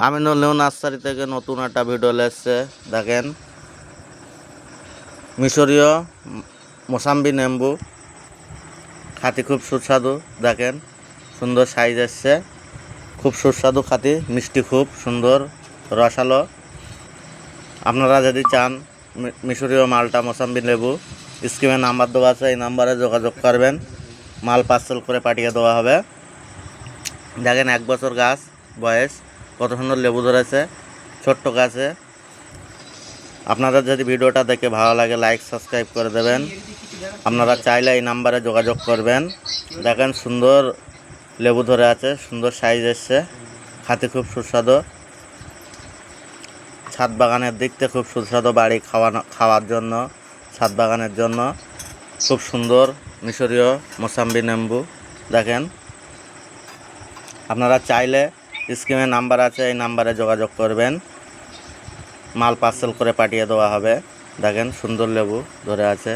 Aminul new nursery থেকে নতুন একটা ভিডিও এসেছে। দেখেন মিশরীয় মোসাম্বি নেম্বু, খাতি খুব সুস্বাদু। দেখেন সুন্দর সাইজ এসছে, খুব সুস্বাদু খাতি, মিষ্টি খুব সুন্দর, রসালো। আপনারা যদি চান মিশরীয় মালটা মোসাম্বি লেবু, স্ক্রিনে নাম্বার দেওয়া আছে, এই নাম্বারে যোগাযোগ করবেন, মাল পার্সেল করে পাঠিয়ে দেওয়া হবে। দেখেন 1 বছর গাছ বয়স, কত সুন্দর লেবু ধরেছে, ছোট্ট গাছে। আপনাদের যদি ভিডিওটা দেখে ভালো লাগে লাইক সাবস্ক্রাইব করে দেবেন। আপনারা চাইলে এই নাম্বারে যোগাযোগ করবেন। দেখেন সুন্দর লেবু ধরে আছে, সুন্দর সাইজ এসছে, খাতে খুব সুস্বাদু। ছাদ বাগানের দিক থেকে খুব সুস্বাদু, বাড়ি খাওয়ার জন্য, ছাদ বাগানের জন্য খুব সুন্দর মিশরীয় মোসাম্বি নেম্বু। দেখেন আপনারা চাইলে স্ক্রিনে নাম্বার আছে, এই নাম্বারে যোগাযোগ করবেন, মাল পার্সেল করে পাঠিয়ে দেওয়া হবে। দেখেন সুন্দর লেবু ধরে আছে।